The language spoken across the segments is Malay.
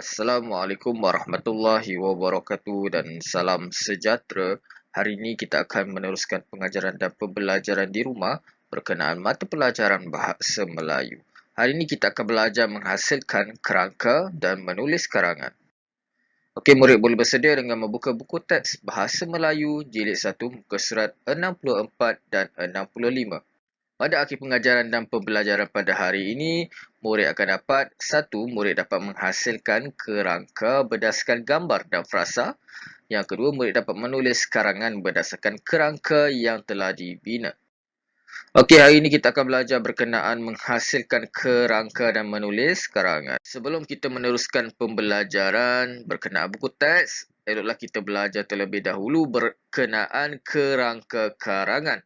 Assalamualaikum warahmatullahi wabarakatuh dan salam sejahtera. Hari ini kita akan meneruskan pengajaran dan pembelajaran di rumah berkenaan mata pelajaran Bahasa Melayu. Hari ini kita akan belajar menghasilkan kerangka dan menulis karangan. Okey, murid boleh bersedia dengan membuka buku teks Bahasa Melayu jilid 1 muka surat 64 dan 65. Pada akhir pengajaran dan pembelajaran pada hari ini, murid akan dapat murid dapat menghasilkan kerangka berdasarkan gambar dan frasa. Yang kedua, murid dapat menulis karangan berdasarkan kerangka yang telah dibina. Okey, hari ini kita akan belajar berkenaan menghasilkan kerangka dan menulis karangan. Sebelum kita meneruskan pembelajaran berkenaan buku teks, eloklah kita belajar terlebih dahulu berkenaan kerangka karangan.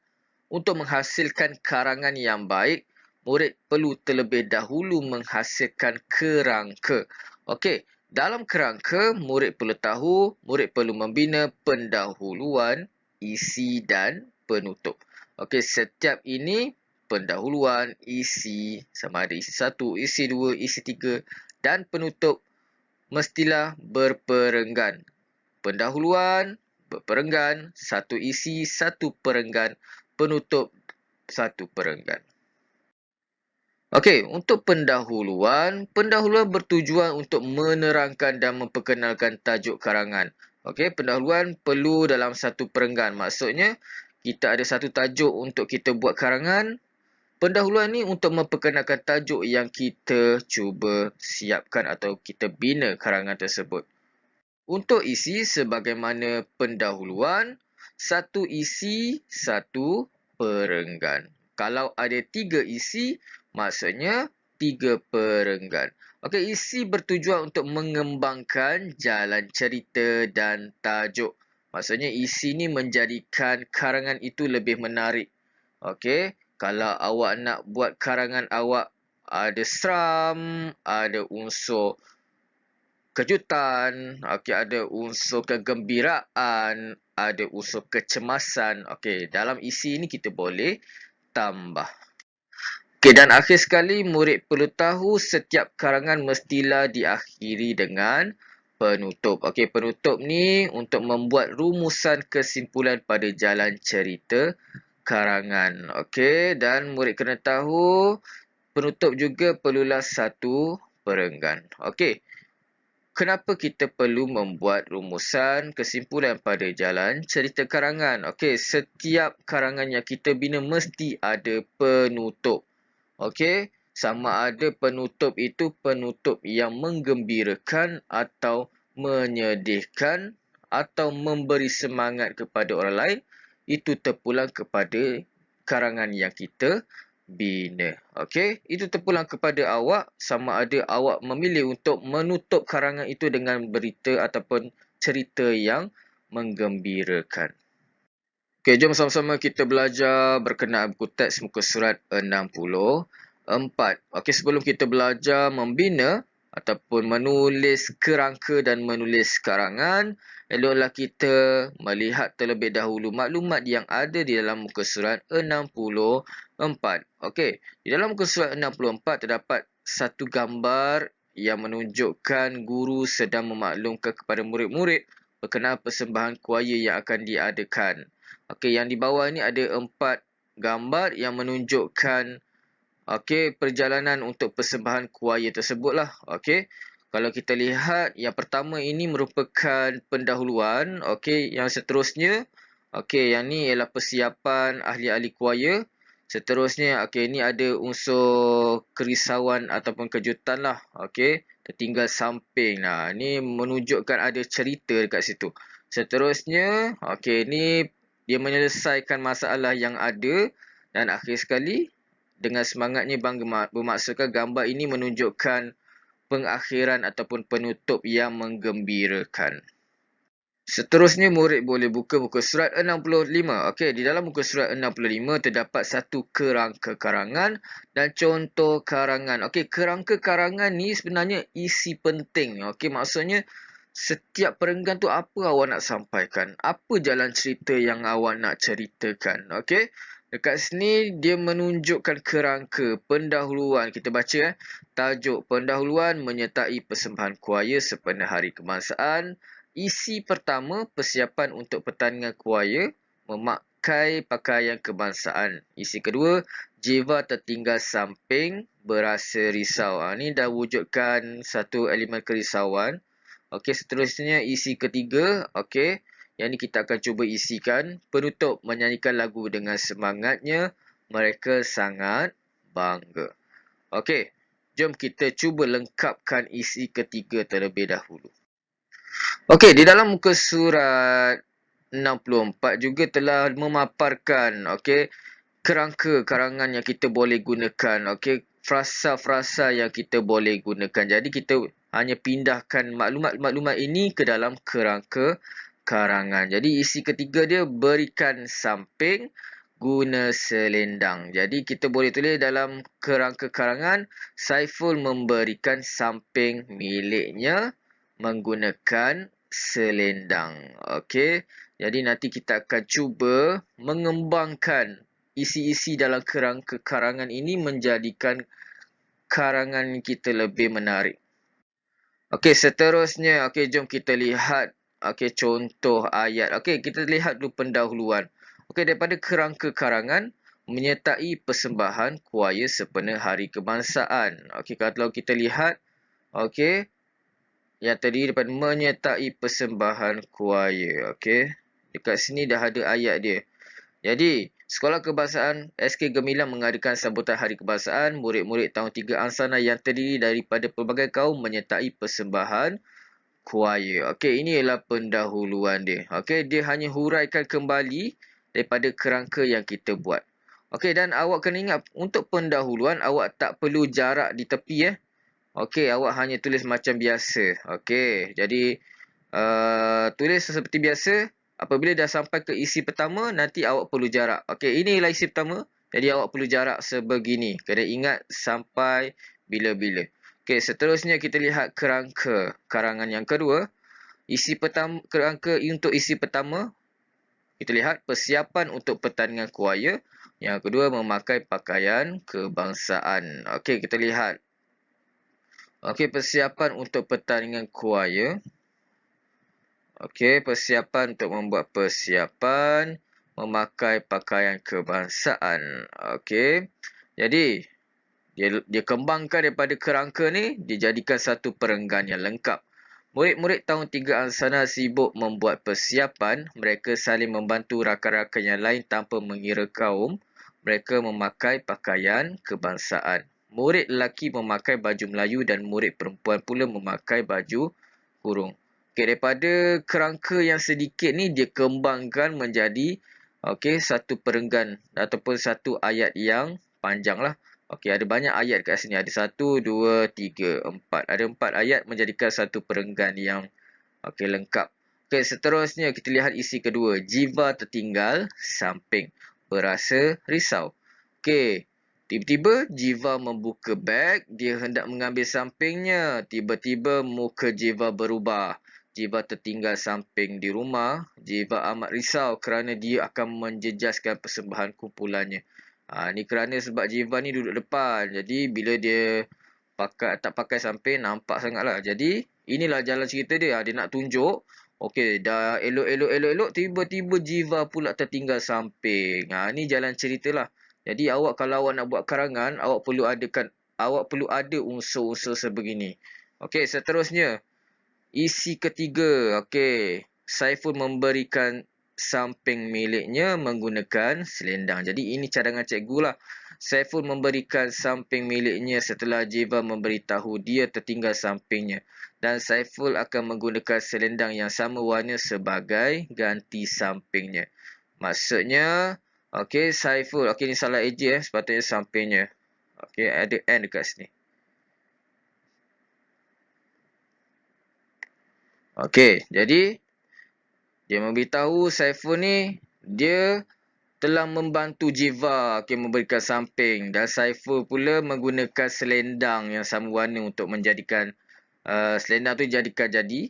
Untuk menghasilkan karangan yang baik, murid perlu terlebih dahulu menghasilkan kerangka. Okey, dalam kerangka, murid perlu membina pendahuluan, isi dan penutup. Okey, setiap ini pendahuluan, isi, sama ada isi 1, isi 2, isi 3 dan penutup mestilah berperenggan. Pendahuluan, berperenggan, satu isi, satu perenggan, penutup, satu perenggan. Okey, untuk pendahuluan bertujuan untuk menerangkan dan memperkenalkan tajuk karangan. Okey, pendahuluan perlu dalam satu perenggan. Maksudnya, kita ada satu tajuk untuk kita buat karangan. Pendahuluan ni untuk memperkenalkan tajuk yang kita cuba siapkan atau kita bina karangan tersebut. Untuk isi sebagaimana pendahuluan, satu isi, satu perenggan. Kalau ada 3 isi, maksudnya 3 perenggan. Okey, isi bertujuan untuk mengembangkan jalan cerita dan tajuk. Maksudnya isi ni menjadikan karangan itu lebih menarik. Okey, kalau awak nak buat karangan awak ada seram, ada unsur kejutan, okey, ada unsur kegembiraan, ada unsur kecemasan. Okey, dalam isi ini kita boleh tambah. Okey, dan akhir sekali murid perlu tahu setiap karangan mestilah diakhiri dengan penutup. Okey, penutup ni untuk membuat rumusan kesimpulan pada jalan cerita karangan. Okey, dan murid kena tahu penutup juga perlulah satu perenggan. Okey. Kenapa kita perlu membuat rumusan kesimpulan pada jalan cerita karangan? Okey, setiap karangan yang kita bina mesti ada penutup. Okey, sama ada penutup itu penutup yang menggembirakan atau menyedihkan atau memberi semangat kepada orang lain, itu terpulang kepada karangan yang kita bina. Okey, itu terpulang kepada awak sama ada awak memilih untuk menutup karangan itu dengan berita ataupun cerita yang menggembirakan. Okey, jom sama-sama kita belajar berkenaan buku teks muka surat 64. Okey, sebelum kita belajar membina ataupun menulis kerangka dan menulis karangan, eloklah kita melihat terlebih dahulu maklumat yang ada di dalam muka surat 64. Okey, di dalam muka surat 64 terdapat satu gambar yang menunjukkan guru sedang memaklumkan kepada murid-murid berkenaan persembahan kuaya yang akan diadakan. Okey, yang di bawah ni ada 4 gambar yang menunjukkan perjalanan untuk persembahan kuaya tersebutlah. Okey. Kalau kita lihat yang pertama ini merupakan pendahuluan, okey, yang seterusnya yang ni ialah persiapan ahli-ahli kuaya. Seterusnya ini ada unsur kerisauan ataupun kejutan lah. Okey, tertinggal samping. Nah, ni menunjukkan ada cerita dekat situ. Seterusnya, ni dia menyelesaikan masalah yang ada dan akhir sekali dengan semangatnya bermaksudkan gambar ini menunjukkan pengakhiran ataupun penutup yang menggembirakan. Seterusnya murid boleh buka muka surat 65. Okey, di dalam muka surat 65 terdapat satu kerangka karangan dan contoh karangan. Okey, kerangka karangan ni sebenarnya isi penting. Okey, maksudnya setiap perenggan tu apa awak nak sampaikan? Apa jalan cerita yang awak nak ceritakan? Okey. Dekat sini dia menunjukkan kerangka pendahuluan. Kita baca tajuk pendahuluan menyertai persembahan kuaya sempena Hari Kebangsaan. Isi pertama, persiapan untuk pertandingan kuaya memakai pakaian kebangsaan. Isi kedua, jiwa tertinggal samping berasa risau. Ini dah wujudkan satu elemen kerisauan. Okey, seterusnya isi ketiga, okey. Yang ni kita akan cuba isikan. Penutup menyanyikan lagu dengan semangatnya. Mereka sangat bangga. Okey, jom kita cuba lengkapkan isi ketiga terlebih dahulu. Okey, di dalam muka surat 64 juga telah memaparkan, okey, kerangka karangan yang kita boleh gunakan, okey, frasa-frasa yang kita boleh gunakan. Jadi kita hanya pindahkan maklumat-maklumat ini ke dalam kerangka karangan. Jadi isi ketiga dia berikan samping guna selendang. Jadi kita boleh tulis dalam kerangka karangan, Saiful memberikan samping miliknya menggunakan selendang. Okey. Jadi nanti kita akan cuba mengembangkan isi-isi dalam kerangka karangan ini menjadikan karangan kita lebih menarik. Okey, seterusnya, okey, jom kita lihat contoh ayat. Okey, kita lihat dulu pendahuluan. Okey, daripada kerangka karangan menyertai persembahan kuaya sempena Hari Kebangsaan. Okey, kalau kita lihat, okey, yang terdiri daripada menyertai persembahan kuaya. Okey, dekat sini dah ada ayat dia. Jadi, Sekolah Kebangsaan SK Gemilang mengadakan sambutan Hari Kebangsaan. Murid-murid tahun 3 Angsana yang terdiri daripada pelbagai kaum menyertai persembahan kuaya. Okey, ini ialah pendahuluan dia. Okey, dia hanya huraikan kembali daripada kerangka yang kita buat. Okey, dan awak kena ingat untuk pendahuluan awak tak perlu jarak di tepi Okey, awak hanya tulis macam biasa. Okey, jadi tulis seperti biasa. Apabila dah sampai ke isi pertama, nanti awak perlu jarak. Okey, inilah isi pertama. Jadi awak perlu jarak sebegini. Kena ingat sampai bila-bila. Okey, seterusnya kita lihat kerangka karangan yang kedua. Isi pertama, kerangka untuk isi pertama, kita lihat persiapan untuk pertandingan kuaya. Yang kedua, memakai pakaian kebangsaan. Okey, kita lihat. Okey, persiapan untuk pertandingan kuaya. Okey, persiapan untuk membuat persiapan memakai pakaian kebangsaan. Okey. Jadi, dia kembangkan daripada kerangka ni, dijadikan satu perenggan yang lengkap. Murid-murid tahun 3 Angsana sibuk membuat persiapan. Mereka saling membantu rakan-rakan yang lain tanpa mengira kaum. Mereka memakai pakaian kebangsaan. Murid lelaki memakai baju Melayu dan murid perempuan pula memakai baju kurung. Okay, daripada kerangka yang sedikit ni, dia kembangkan menjadi satu perenggan ataupun satu ayat yang panjang lah. Okey, ada banyak ayat kat sini. Ada 1, 2, 3, 4. Ada 4 ayat menjadikan satu perenggan yang lengkap. Okey, seterusnya kita lihat isi kedua. Jiwa tertinggal samping berasa risau. Okey, tiba-tiba Jiwa membuka beg. Dia hendak mengambil sampingnya. Tiba-tiba muka Jiwa berubah. Jiwa tertinggal samping di rumah. Jiwa amat risau kerana dia akan menjejaskan persembahan kumpulannya. Ni kerana sebab Jiwa ni duduk depan. Jadi bila dia tak pakai samping, nampak sangatlah. Jadi inilah jalan cerita dia. Dia nak tunjuk. Okey, dah elok-elok tiba-tiba Jiwa pula tertinggal samping. Ni jalan ceritalah. Jadi kalau awak nak buat karangan, awak perlu ada unsur-unsur sebegini. Okey, seterusnya isi ketiga. Okey, Saiful memberikan samping miliknya menggunakan selendang. Jadi ini cadangan cikgu lah. Saiful memberikan samping miliknya setelah Jiwa memberitahu dia tertinggal sampingnya. Dan Saiful akan menggunakan selendang yang sama warna sebagai ganti sampingnya. Maksudnya, Saiful. Ni salah eja sepatutnya sampingnya. Ada N dekat sini. Jadi dia memberitahu Saiful ni dia telah membantu Jiwa memberikan samping, dan Saiful pula menggunakan selendang yang sama warna untuk menjadikan selendang tu jadi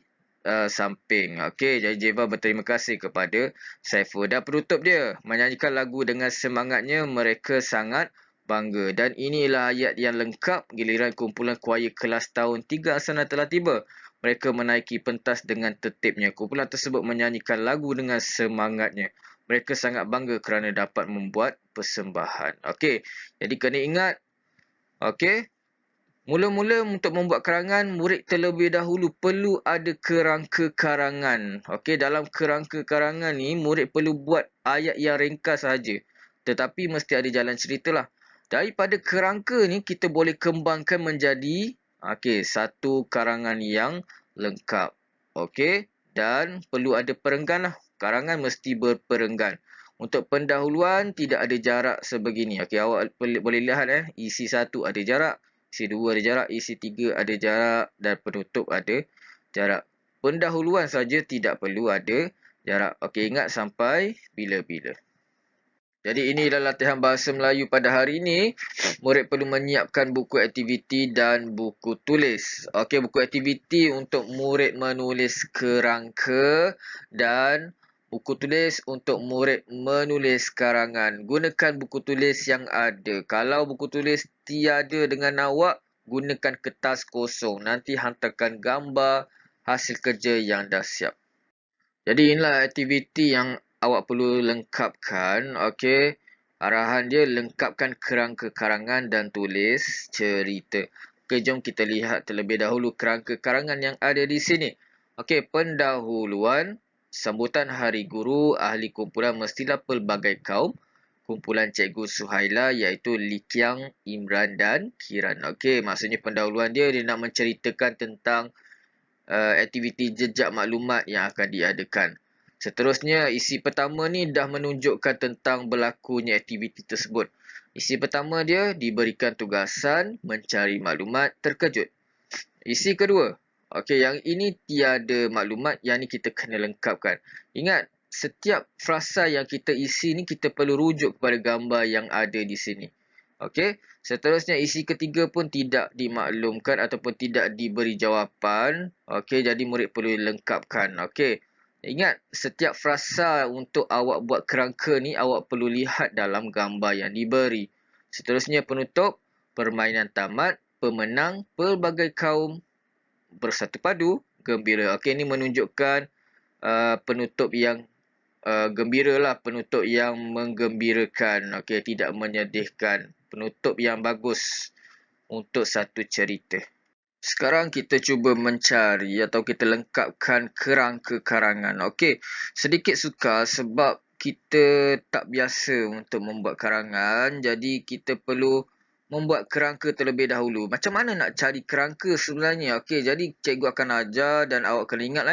samping. Okey, jadi Jeva berterima kasih kepada Saiful. Dan penutup dia, menyanyikan lagu dengan semangatnya, mereka sangat bangga. Dan inilah ayat yang lengkap. Giliran kumpulan kuaya kelas tahun 3 Asana telah tiba. Mereka menaiki pentas dengan tertibnya. Kumpulan tersebut menyanyikan lagu dengan semangatnya. Mereka sangat bangga kerana dapat membuat persembahan. Okey, jadi kena ingat. Okey. Mula-mula untuk membuat karangan, murid terlebih dahulu perlu ada kerangka karangan. Okey, dalam kerangka karangan ni, murid perlu buat ayat yang ringkas sahaja. Tetapi mesti ada jalan cerita lah. Daripada kerangka ni, kita boleh kembangkan menjadi satu karangan yang lengkap. Okey, dan perlu ada perenggan lah. Karangan mesti berperenggan. Untuk pendahuluan, tidak ada jarak sebegini. Okey, awak boleh lihat isi 1 ada jarak. Isi 2 ada jarak, isi 3 ada jarak dan penutup ada jarak. Pendahuluan saja tidak perlu ada jarak. Okey, ingat sampai bila-bila. Jadi inilah latihan bahasa Melayu pada hari ini. Murid perlu menyiapkan buku aktiviti dan buku tulis. Okey, buku aktiviti untuk murid menulis kerangka dan buku tulis untuk murid menulis karangan. Gunakan buku tulis yang ada. Kalau buku tulis tiada dengan awak, gunakan kertas kosong. Nanti hantarkan gambar hasil kerja yang dah siap. Jadi inilah aktiviti yang awak perlu lengkapkan. Okey. Arahan dia lengkapkan kerangka karangan dan tulis cerita. Okey, jom kita lihat terlebih dahulu kerangka karangan yang ada di sini. Okey, pendahuluan. Sambutan Hari Guru, ahli kumpulan mestilah pelbagai kaum. Kumpulan Cikgu Suhaila iaitu Likiang, Imran dan Kiran. Okey, maksudnya pendahuluan dia nak menceritakan tentang aktiviti jejak maklumat yang akan diadakan. Seterusnya, isi pertama ni dah menunjukkan tentang berlakunya aktiviti tersebut. Isi pertama dia diberikan tugasan mencari maklumat terkejut. Isi kedua, okey, yang ini tiada maklumat, yang ni kita kena lengkapkan. Ingat, setiap frasa yang kita isi ni kita perlu rujuk kepada gambar yang ada di sini. Okey, seterusnya isi ketiga pun tidak dimaklumkan ataupun tidak diberi jawapan. Okey, jadi murid perlu lengkapkan. Okey, ingat setiap frasa untuk awak buat kerangka ni awak perlu lihat dalam gambar yang diberi. Seterusnya penutup, permainan tamat, pemenang, pelbagai kaum bersatu padu, gembira. Okey, ini menunjukkan penutup yang gembira lah, penutup yang menggembirakan. Okey, tidak menyedihkan. Penutup yang bagus untuk satu cerita. Sekarang kita cuba mencari atau kita lengkapkan kerangka karangan. Okey, sedikit sukar sebab kita tak biasa untuk membuat karangan. Jadi kita perlu membuat kerangka terlebih dahulu. Macam mana nak cari kerangka sebenarnya? Okey, jadi cikgu akan ajar dan awak kena ingat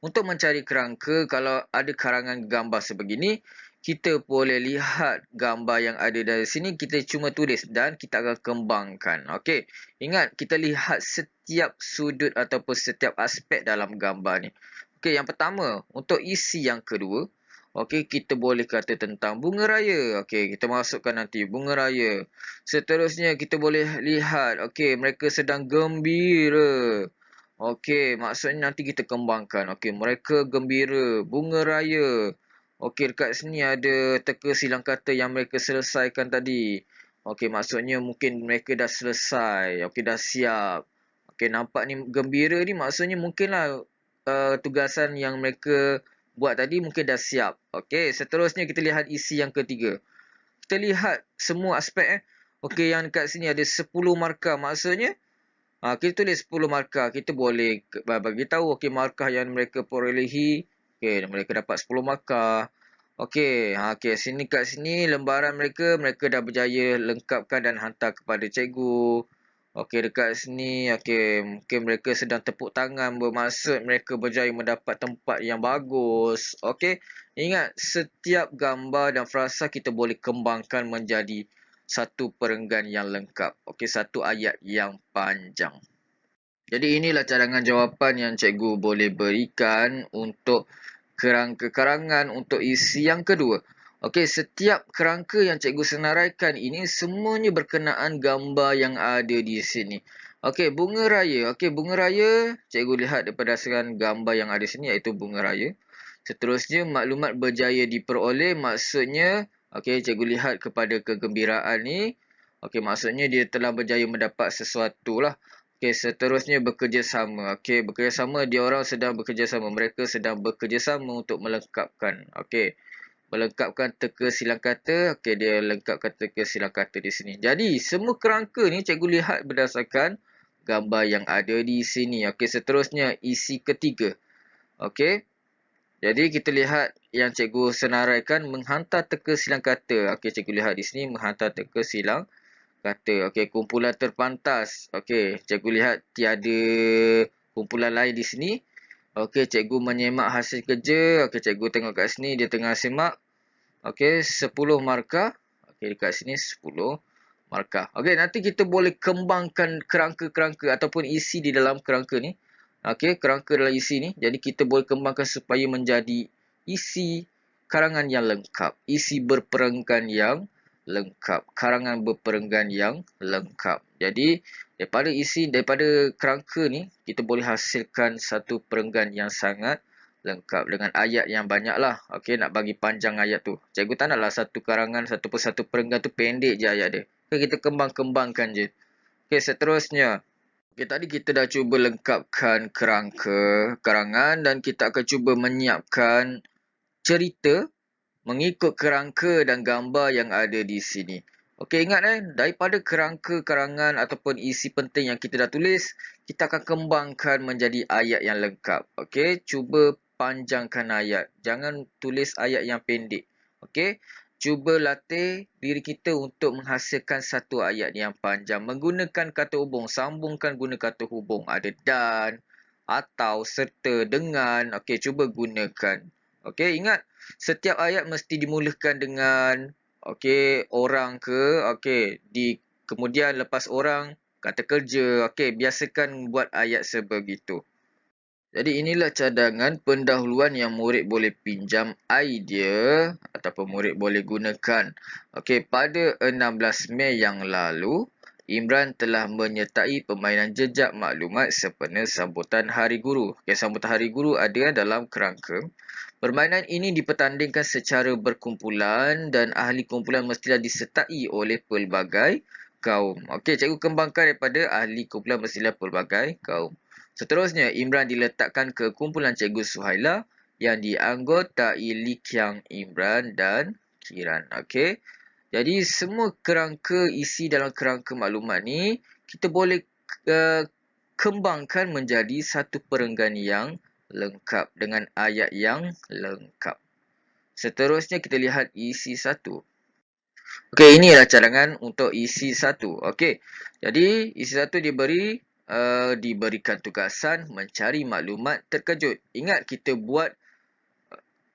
untuk mencari kerangka, kalau ada karangan gambar sebegini, kita boleh lihat gambar yang ada dari sini, kita cuma tulis dan kita akan kembangkan. Okey, ingat kita lihat setiap sudut ataupun setiap aspek dalam gambar ni. Okey, yang pertama, untuk isi yang kedua, okey, kita boleh kata tentang bunga raya. Okey, kita masukkan nanti bunga raya. Seterusnya kita boleh lihat, okey, mereka sedang gembira. Okey, maksudnya nanti kita kembangkan. Okey, mereka gembira, bunga raya. Okey, dekat sini ada teka silang kata yang mereka selesaikan tadi. Okey, maksudnya mungkin mereka dah selesai. Okey, dah siap. Okey, nampak ni gembira ni maksudnya mungkinlah tugasan yang mereka buat tadi mungkin dah siap. Okey, seterusnya kita lihat isi yang ketiga. Kita lihat semua aspek. Okey, yang dekat sini ada 10 markah. Maksudnya, kita tulis 10 markah. Kita boleh bagi tahu okey, markah yang mereka perolehi. Okey, mereka dapat 10 markah. Okey, sini kat sini lembaran mereka dah berjaya lengkapkan dan hantar kepada cikgu. Okey, dekat sini, okey, mungkin mereka sedang tepuk tangan, bermaksud mereka berjaya mendapat tempat yang bagus. Okey, ingat setiap gambar dan frasa kita boleh kembangkan menjadi satu perenggan yang lengkap. Okey, satu ayat yang panjang. Jadi inilah cadangan jawapan yang cikgu boleh berikan untuk kerangka karangan untuk isi yang kedua. Okey, setiap kerangka yang cikgu senaraikan ini semuanya berkenaan gambar yang ada di sini. Okey, bunga raya. Okey, bunga raya, cikgu lihat berdasarkan gambar yang ada sini iaitu bunga raya. Seterusnya, maklumat berjaya diperoleh maksudnya, okey, cikgu lihat kepada kegembiraan ni. Okey, maksudnya dia telah berjaya mendapat sesuatu lah. Okey, seterusnya bekerjasama. Okey, bekerjasama, dia orang sedang bekerjasama. Mereka sedang bekerjasama untuk melengkapkan. Okey, melengkapkan teka silang kata. Okey, dia lengkapkan teka silang kata di sini. Jadi, semua kerangka ni cikgu lihat berdasarkan gambar yang ada di sini. Okey, seterusnya isi ketiga. Okey. Jadi kita lihat yang cikgu senaraikan menghantar teka silang kata. Okey, cikgu lihat di sini menghantar teka silang kata. Okey, kumpulan terpantas. Okey, cikgu lihat tiada kumpulan lain di sini. Okey, cikgu menyemak hasil kerja. Okey, cikgu tengok kat sini dia tengah semak. Okey, 10 markah. Okey, dekat sini 10 markah. Okey, nanti kita boleh kembangkan kerangka-kerangka ataupun isi di dalam kerangka ni. Okey, kerangka dalam isi ni. Jadi kita boleh kembangkan supaya menjadi isi karangan yang lengkap. Isi berperenggan yang lengkap. Karangan berperenggan yang lengkap. Jadi, daripada kerangka ni, kita boleh hasilkan satu perenggan yang sangat lengkap dengan ayat yang banyak lah. Okey, nak bagi panjang ayat tu. Cikgu tak naklah satu karangan, satu persatu perenggan tu pendek je ayat dia. Okay, kita kembang-kembangkan je. Okey, seterusnya. Okey, tadi kita dah cuba lengkapkan kerangka, karangan dan kita akan cuba menyiapkan cerita mengikut kerangka dan gambar yang ada di sini. Okey, ingat daripada kerangka, karangan ataupun isi penting yang kita dah tulis, kita akan kembangkan menjadi ayat yang lengkap. Okey, cuba panjangkan ayat. Jangan tulis ayat yang pendek. Okey, cuba latih diri kita untuk menghasilkan satu ayat yang panjang. Menggunakan kata hubung, sambungkan guna kata hubung. Ada dan, atau, serta, dengan. Okey, cuba gunakan. Okey, ingat setiap ayat mesti dimulakan dengan orang ke, kemudian lepas orang kata kerja. Okey, biasakan buat ayat sebegitu. Jadi inilah cadangan pendahuluan yang murid boleh pinjam idea ataupun murid boleh gunakan. Okey, pada 16 Mei yang lalu, Imran telah menyertai permainan jejak maklumat sempena sambutan Hari Guru. Okey, sambutan Hari Guru ada dalam kerangka. Permainan ini dipertandingkan secara berkumpulan dan ahli kumpulan mestilah disertai oleh pelbagai kaum. Okey, cikgu kembangkan daripada ahli kumpulan mestilah pelbagai kaum. Seterusnya, Imran diletakkan ke kumpulan Cikgu Suhaila yang dianggotai Likiang, Imran dan Kiran. Okey. Jadi, semua kerangka isi dalam kerangka maklumat ni kita boleh kembangkan menjadi satu perenggan yang lengkap dengan ayat yang lengkap. Seterusnya kita lihat isi 1. Okey, inilah cadangan untuk isi 1. Okey. Jadi, isi 1 diberikan tugasan mencari maklumat terkejut. Ingat kita buat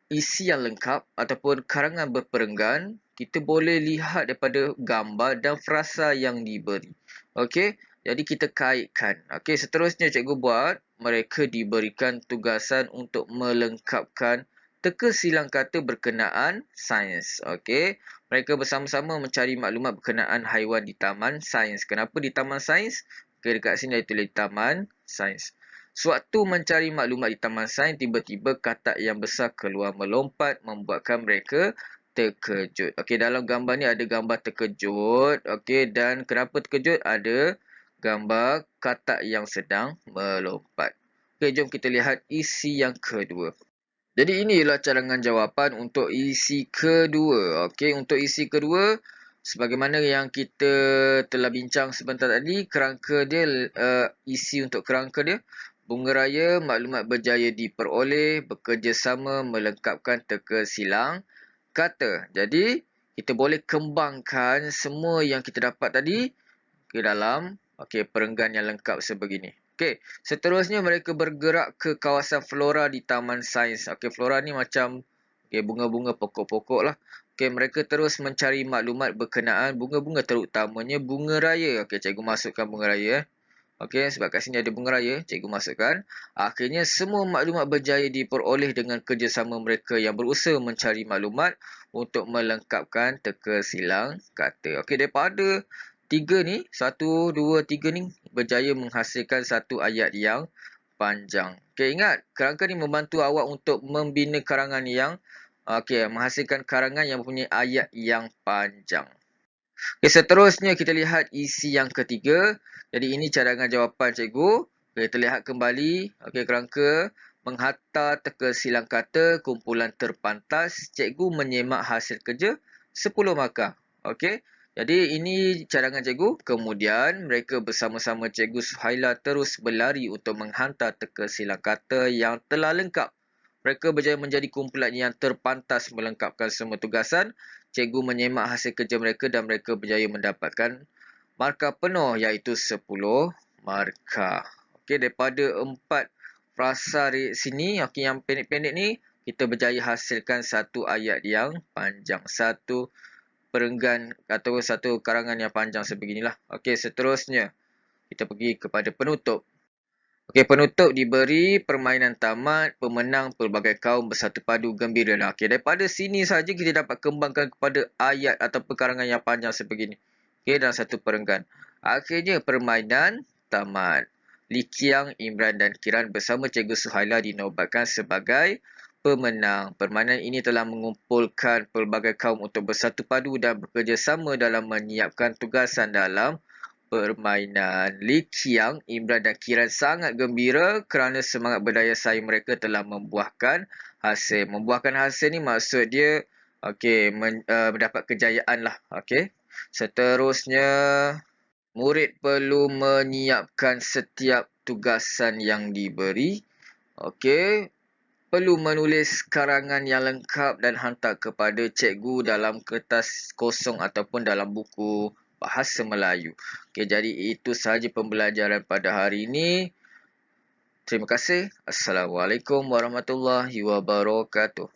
isi yang lengkap ataupun karangan berperenggan, kita boleh lihat daripada gambar dan frasa yang diberi. Okey, jadi kita kaitkan. Okey, seterusnya cikgu buat, mereka diberikan tugasan untuk melengkapkan teka silang kata berkenaan sains. Okey, mereka bersama-sama mencari maklumat berkenaan haiwan di Taman Sains. Kenapa di Taman Sains? Okey, dekat sini dia tulis Taman Sains. Sewaktu mencari maklumat di Taman Sains, tiba-tiba katak yang besar keluar melompat membuatkan mereka terkejut. Okey, dalam gambar ni ada gambar terkejut. Okey, dan kenapa terkejut? Ada gambar katak yang sedang melompat. Okey, jom kita lihat isi yang kedua. Jadi inilah cadangan jawapan untuk isi kedua. Okey, untuk isi kedua, sebagaimana yang kita telah bincang sebentar tadi, kerangka dia, isi untuk kerangka dia, bunga raya, maklumat berjaya diperoleh, bekerjasama melengkapkan teka silang kata. Jadi, kita boleh kembangkan semua yang kita dapat tadi ke dalam perenggan yang lengkap sebegini. Okey, seterusnya mereka bergerak ke kawasan flora di Taman Sains. Okey, flora ni macam bunga-bunga pokok-pokok lah. Okey, mereka terus mencari maklumat berkenaan bunga-bunga terutamanya bunga raya. Okey, cikgu masukkan bunga raya. Okey, sebab kat sini ada bunga raya, cikgu masukkan. Akhirnya semua maklumat berjaya diperoleh dengan kerjasama mereka yang berusaha mencari maklumat untuk melengkapkan teka silang kata. Okey, daripada tiga ni, 1, 2, 3 ni berjaya menghasilkan satu ayat yang panjang. Okey, ingat kerangka ni membantu awak untuk membina karangan yang menghasilkan karangan yang mempunyai ayat yang panjang. Okey, seterusnya kita lihat isi yang ketiga. Jadi ini cadangan jawapan cikgu. Okey, kita lihat kembali. Okey, kerangka menghantar teka silang kata kumpulan terpantas. Cikgu menyemak hasil kerja 10 markah. Okey. Jadi ini cadangan cikgu. Kemudian mereka bersama-sama cikgu Suhaila terus berlari untuk menghantar teka silang kata yang telah lengkap. Mereka berjaya menjadi kumpulan yang terpantas melengkapkan semua tugasan. Cikgu menyemak hasil kerja mereka dan mereka berjaya mendapatkan markah penuh iaitu 10 markah. Okey, daripada 4 frasa di sini, okey, yang pendek-pendek ni, kita berjaya hasilkan satu ayat yang panjang. Satu perenggan atau satu karangan yang panjang sebeginilah. Okey, seterusnya kita pergi kepada penutup. Okey, penutup diberi permainan tamat, pemenang pelbagai kaum bersatu padu gembira. Okey, daripada sini saja kita dapat kembangkan kepada ayat atau perkarangan yang panjang sebegini. Okey, dalam satu perenggan. Akhirnya permainan tamat. Li Qiang, Imran dan Kiran bersama Cikgu Suhaila dinobatkan sebagai pemenang. Permainan ini telah mengumpulkan pelbagai kaum untuk bersatu padu dan bekerjasama dalam menyiapkan tugasan dalam permainan. Li Qiang, Imran dan Kiran sangat gembira kerana semangat berdaya saing mereka telah membuahkan hasil. Membuahkan hasil ni maksud dia mendapat kejayaan lah. Okey. Seterusnya, murid perlu menyiapkan setiap tugasan yang diberi. Okey. Perlu menulis karangan yang lengkap dan hantar kepada cikgu dalam kertas kosong ataupun dalam buku bahasa Melayu. Okey, jadi itu sahaja pembelajaran pada hari ini. Terima kasih. Assalamualaikum warahmatullahi wabarakatuh.